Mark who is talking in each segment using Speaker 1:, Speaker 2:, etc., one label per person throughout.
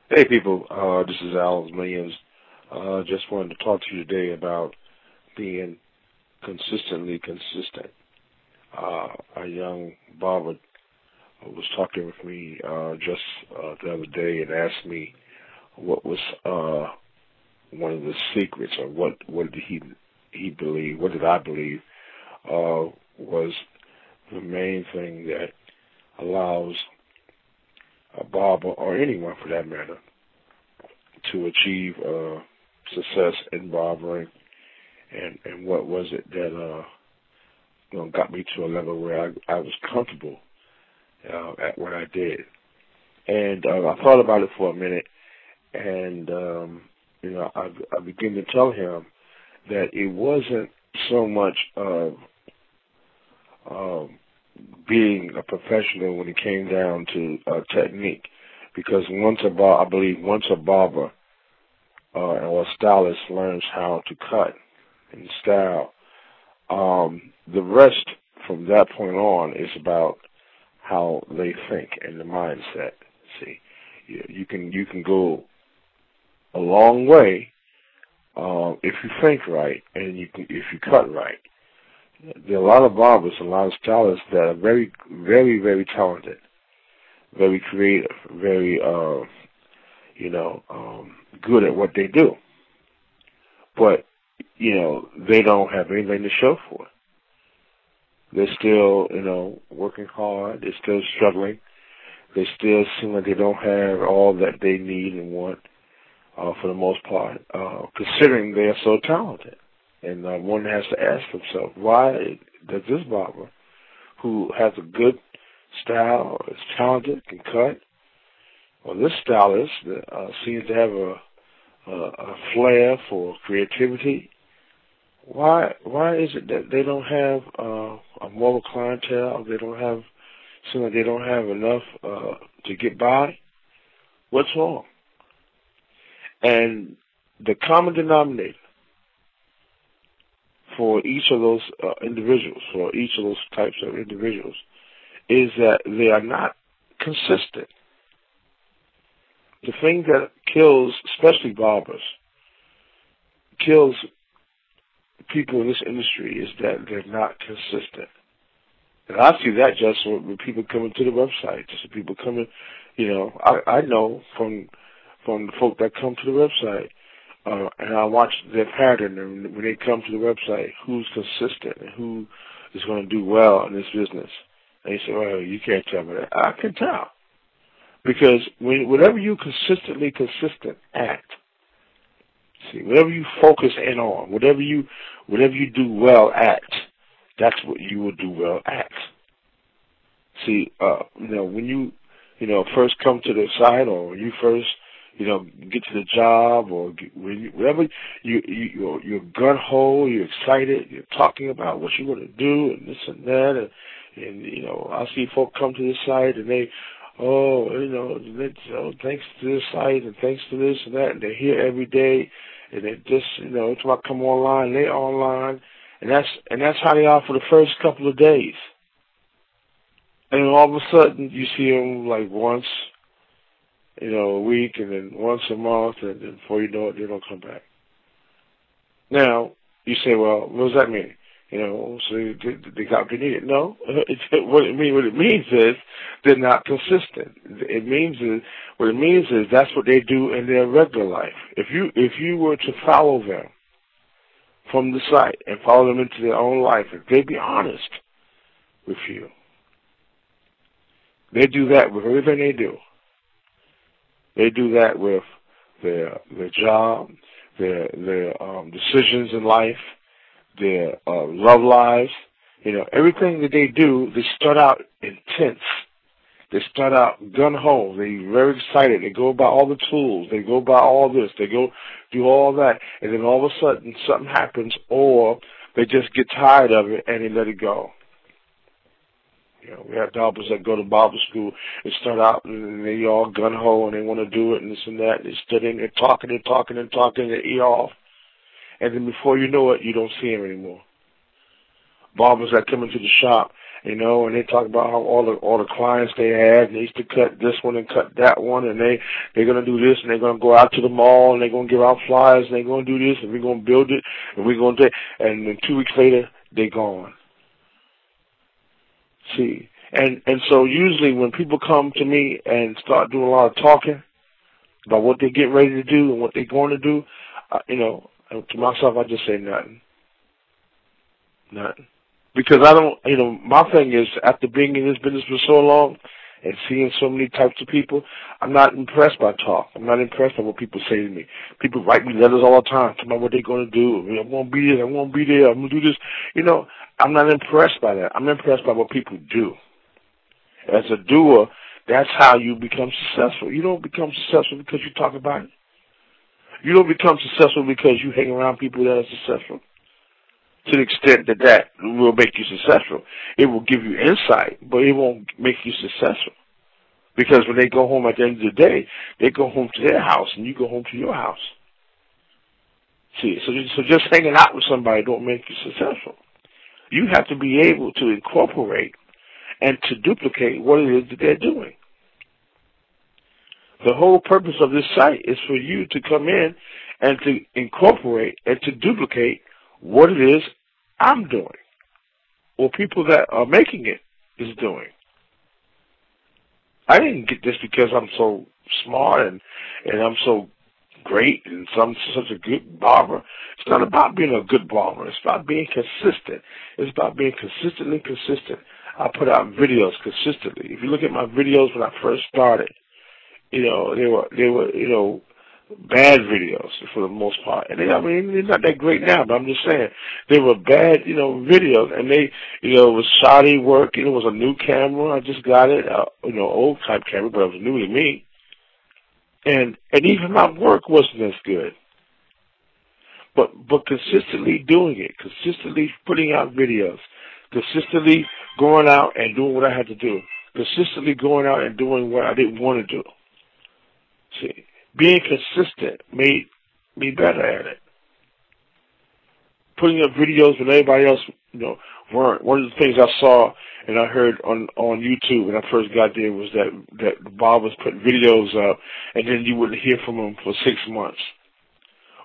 Speaker 1: Hey people, this is Alsmillions. Just wanted to talk to you today about being consistently consistent. A young barber was talking with me just the other day and asked me what was one of the secrets, or what did he believe, what did I believe was the main thing that allows a barber, or anyone for that matter, to achieve success in barbering, and what was it that got me to a level where I was comfortable at what I did. And I thought about it for a minute, and I began to tell him that it wasn't so much of being a professional when it came down to technique, because once a barber or a stylist learns how to cut and style, the rest from that point on is about how they think and the mindset. See, you can go a long way if you think right and if you cut right. There are a lot of barbers, a lot of stylists that are very, very, very talented, very creative, very, good at what they do. But, they don't have anything to show for it. They're still, working hard. They're still struggling. They still seem like they don't have all that they need and want, for the most part, considering they are so talented. And one has to ask himself, why does this barber, who has a good style, is talented, can cut, or this stylist that seems to have a flair for creativity, why is it that they don't have a mobile clientele? They don't have, seem like they don't have enough to get by? What's wrong? And the common denominator for each of those individuals, for each of those types of individuals, is that they are not consistent. The thing that kills, especially barbers, kills people in this industry is that they're not consistent. And I see that just when people coming to the website, just people coming, I know from the folk that come to the website, and I watch their pattern, and when they come to the website, who's consistent and who is going to do well in this business. And you say, well, you can't tell me that. I can tell. Because whatever you consistently consistent at, see, whatever you focus in on, whatever you do well at, that's what you will do well at. See, when you, first come to the site, or when you first, get to the job, or whatever, you're gun-ho, you're excited, you're talking about what you're going to do, and this and that, and I see folk come to the site, and they, thanks to this site, and thanks to this and that, and they're here every day, and they just, it's about come online, they're online, and that's how they are for the first couple of days. And then all of a sudden, you see them like once, a week, and then once a month, and then before you know it, they don't come back. Now, you say, well, what does that mean? So they got what they needed. No, what it means is they're not consistent. What it means is that's what they do in their regular life. If you were to follow them from the site and follow them into their own life, if they'd be honest with you, they do that with everything they do. They do that with their job, their decisions in life, their love lives. Everything that they do, they start out intense. They start out gun-ho. They're very excited. They go buy all the tools. They go buy all this. They go do all that. And then all of a sudden something happens, or they just get tired of it and they let it go. We have barbers that go to barber school and start out and they all gun-ho and they want to do it and this and that. They study and they're talking and talking and talking their ear off. And then before you know it, you don't see them anymore. Barbers that come into the shop you know, and they talk about how all the clients they had, they used to cut this one and cut that one, and they're gonna do this, and they're gonna go out to the mall, and they're gonna give out flyers, and they're gonna do this, and we're gonna build it, and we're gonna do, and then 2 weeks later they're gone. See, and so usually when people come to me and start doing a lot of talking about what they're getting ready to do and what they're going to do, you know, to myself I just say nothing. Nothing. Because I don't, you know, my thing is, after being in this business for so long and seeing so many types of people, I'm not impressed by talk. I'm not impressed by what people say to me. People write me letters all the time, talking about what they're going to do. I'm going to be there, I'm going to be there, I'm going to do this. You know, I'm not impressed by that. I'm impressed by what people do. As a doer, that's how you become successful. You don't become successful because you talk about it. You don't become successful because you hang around people that are successful. To the extent that that will make you successful. It will give you insight, but it won't make you successful. Because when they go home at the end of the day, they go home to their house and you go home to your house. See, so just hanging out with somebody don't make you successful. You have to be able to incorporate and to duplicate what it is that they're doing. The whole purpose of this site is for you to come in and to incorporate and to duplicate what it is I'm doing, or people that are making it is doing. I didn't get this because I'm so smart and I'm so great and so I'm such a good barber. It's not about being a good barber. It's about being consistent. It's about being consistently consistent. I put out videos consistently. If you look at my videos when I first started, you know, they were you know, bad videos for the most part. And I mean, they're not that great now, but I'm just saying they were bad, you know, videos. And they, you know, it was shoddy work. You know, it was a new camera. I just got it, you know, old type camera, but it was new to me. And even my work wasn't as good. But consistently doing it, consistently putting out videos, consistently going out and doing what I had to do, consistently going out and doing what I didn't want to do. See, being consistent made me better at it. Putting up videos when everybody else, you know, weren't. One of the things I saw and I heard on YouTube when I first got there was that Bob was putting videos up, and then you wouldn't hear from them for 6 months,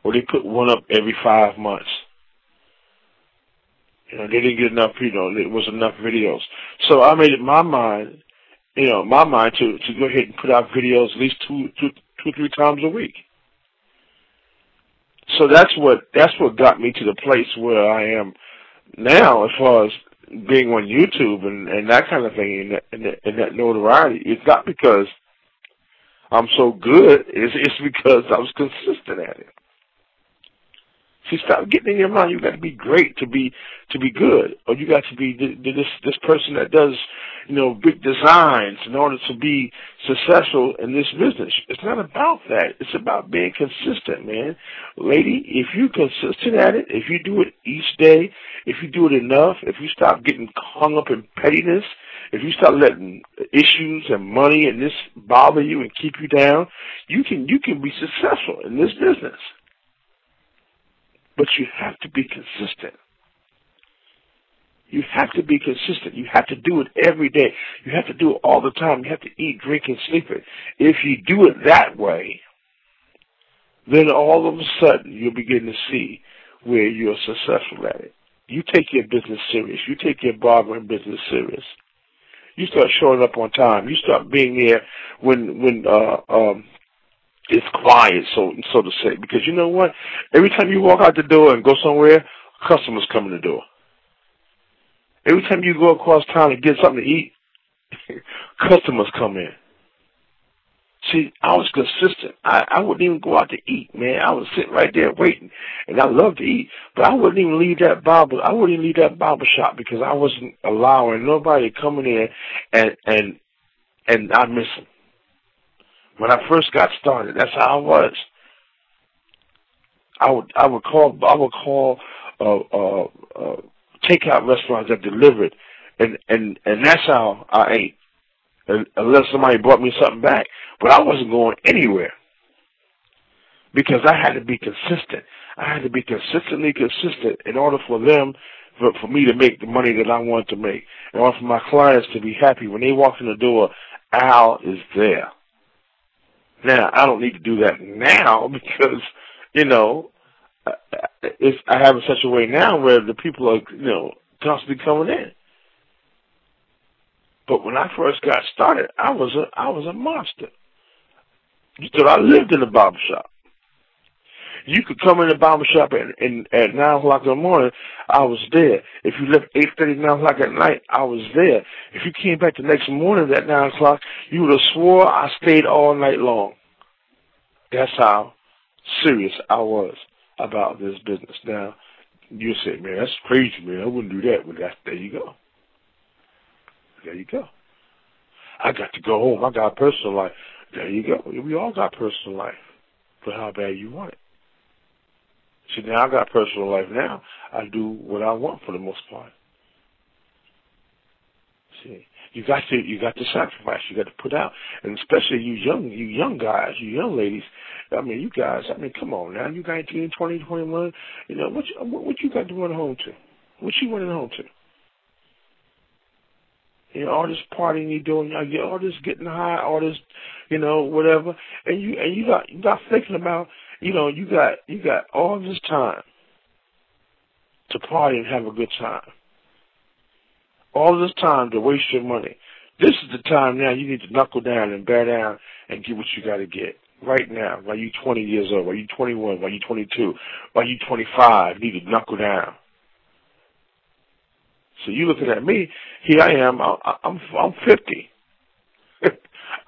Speaker 1: or they put one up every 5 months. You know, they didn't get enough. You know, there was enough videos. So I made it my mind, you know, my mind to go ahead and put out videos at least two, 3 times a week. So that's what got me to the place where I am now, as far as being on YouTube and that kind of thing, and that notoriety. It's not because I'm so good. It's because I was consistent at it. See, stop getting in your mind you got to be great to be good, or you got to be this person that does, you know, big designs in order to be successful in this business. It's not about that. It's about being consistent, man. Lady, if you're consistent at it, if you do it each day, if you do it enough, if you stop getting hung up in pettiness, if you start letting issues and money and this bother you and keep you down, you can be successful in this business. But you have to be consistent. You have to be consistent. You have to do it every day. You have to do it all the time. You have to eat, drink, and sleep it. If you do it that way, then all of a sudden you'll begin to see where you're successful at it. You take your business serious. You take your barbering business serious. You start showing up on time. You start being there when it's quiet, so to say, because you know what? Every time you walk out the door and go somewhere, customers come in the door. Every time you go across town and get something to eat, customers come in. See, I was consistent. I wouldn't even go out to eat, man. I was sitting right there waiting, and I love to eat, but I wouldn't even leave that barber shop because I wasn't allowing nobody coming in and I miss them. When I first got started, that's how I was. I would call takeout restaurants that delivered, and that's how I ate, unless somebody brought me something back. But I wasn't going anywhere because I had to be consistent. I had to be consistently consistent in order for for me to make the money that I want to make. In order for my clients to be happy when they walk in the door, Al is there. Now, I don't need to do that now because, you know, I have it such a way now where the people are, you know, constantly coming in. But when I first got started, I was a monster. You thought I lived in the barbershop. You could come in the barbershop at 9 o'clock in the morning, I was there. If you left 8:30, 9 o'clock at night, I was there. If you came back the next morning at 9 o'clock, you would have swore I stayed all night long. That's how serious I was about this business. Now, you say, man, that's crazy, man. I wouldn't do that. But there you go. There you go. I got to go home. I got a personal life. There you go. We all got personal life. But how bad you want it? See, now I got personal life now. I do what I want for the most part. See, you got to sacrifice. You got to put out, and especially you young guys, you young ladies. I mean, you guys. I mean, come on now. You 19, 20, 21. You know what you got to run home to? What you running home to? You know, all this partying you doing, all this getting high, all this, you know, whatever, and you got thinking about, you know, you got all this time to party and have a good time. All this time to waste your money. This is the time now you need to knuckle down and bear down and get what you got to get. Right now, while you're 20 years old, while you're 21, while you're 22, while you're 25, you need to knuckle down. So you looking at me, here I am, I'm 50.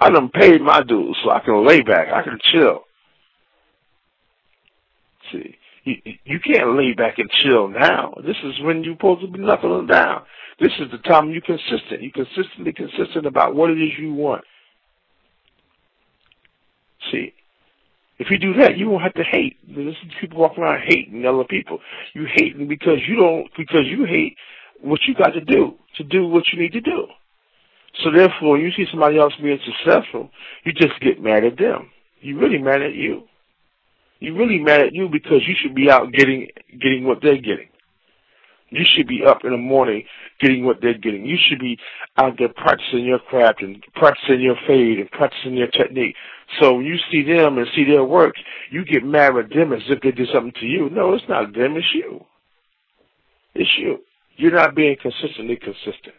Speaker 1: I done paid my dues, so I can lay back, I can chill. See, you can't lay back and chill now. This is when you're supposed to be knuckling down. This is the time you're consistent. You're consistently consistent about what it is you want. See, if you do that, you won't have to hate. There's people walking around hating other people. You hating because you hate what you got to do what you need to do. So therefore, when you see somebody else being successful, you just get mad at them. You're really mad at you. You're really mad at you because you should be out getting what they're getting. You should be up in the morning getting what they're getting. You should be out there practicing your craft and practicing your fade and practicing your technique. So when you see them and see their work, you get mad at them as if they did something to you. No, it's not them, it's you. It's you. You're not being consistently consistent.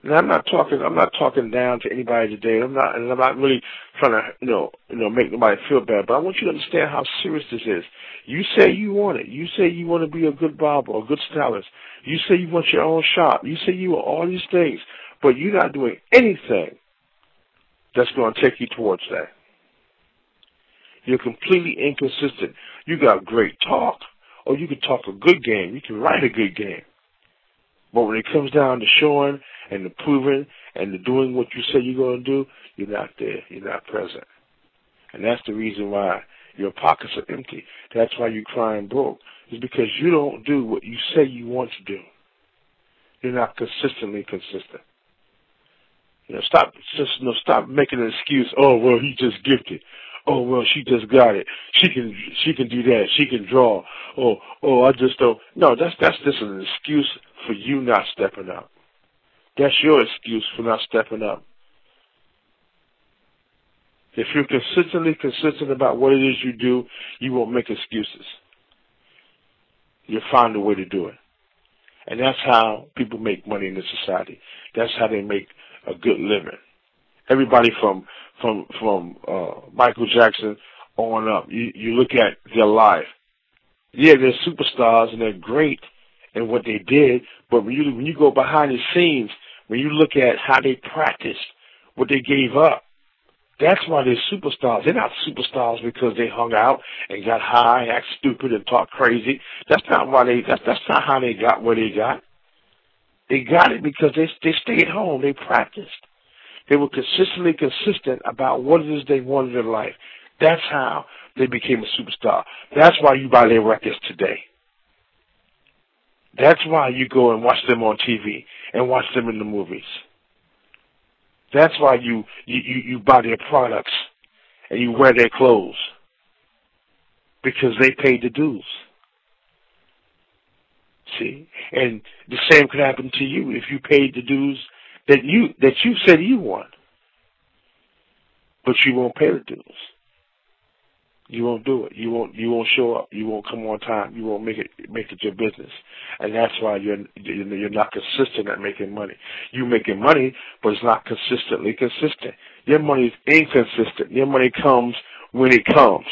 Speaker 1: And I'm not talking down to anybody today. I'm not really trying to make nobody feel bad. But I want you to understand how serious this is. You say you want it. You say you want to be a good barber, a good stylist. You say you want your own shop. You say you want all these things, but you're not doing anything that's going to take you towards that. You're completely inconsistent. You got great talk, or you can talk a good game. You can write a good game. But when it comes down to showing and the proving and the doing what you say you're going to do, you're not there. You're not present. And that's the reason why your pockets are empty. That's why you're crying broke. It's because you don't do what you say you want to do. You're not consistently consistent. Stop making an excuse. Oh, well, he just gifted. Oh, well, she just got it. She can do that. She can draw. Oh, I just don't. No, that's just an excuse for you not stepping up. That's your excuse for not stepping up. If you're consistently consistent about what it is you do, you won't make excuses. You'll find a way to do it. And that's how people make money in this society. That's how they make a good living. Everybody from Michael Jackson on up. You look at their life. Yeah, they're superstars and they're great in what they did, but when you go behind the scenes, when you look at how they practiced, what they gave up, that's why they're superstars. They're not superstars because they hung out and got high, act stupid, and talk crazy. That's not why that's not how they got what they got. They got it because they stayed home. They practiced. They were consistently consistent about what it is they wanted in life. That's how they became a superstar. That's why you buy their records today. That's why you go and watch them on TV and watch them in the movies. That's why you buy their products and you wear their clothes, because they paid the dues. See, and the same could happen to you if you paid the dues that you said you want, but you won't pay the dues. You won't do it. You won't show up. You won't come on time. You won't make it your business, and that's why you're not consistent at making money. You're making money, but it's not consistently consistent. Your money is inconsistent. Your money comes when it comes,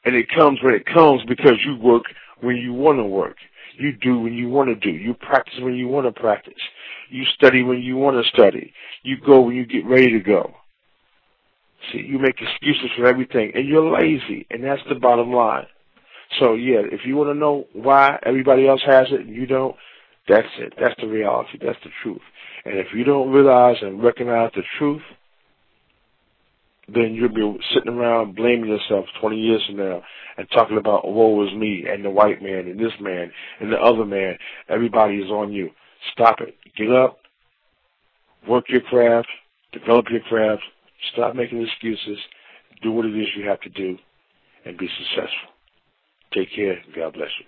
Speaker 1: and it comes when it comes because you work when you want to work. You do when you want to do. You practice when you want to practice. You study when you want to study. You go when you get ready to go. See, you make excuses for everything, and you're lazy, and that's the bottom line. So, yeah, if you want to know why everybody else has it and you don't, that's it. That's the reality. That's the truth. And if you don't realize and recognize the truth, then you'll be sitting around blaming yourself 20 years from now and talking about, woe is me and the white man and this man and the other man. Everybody is on you. Stop it. Get up, work your craft, develop your craft, stop making excuses, do what it is you have to do, and be successful. Take care, and God bless you.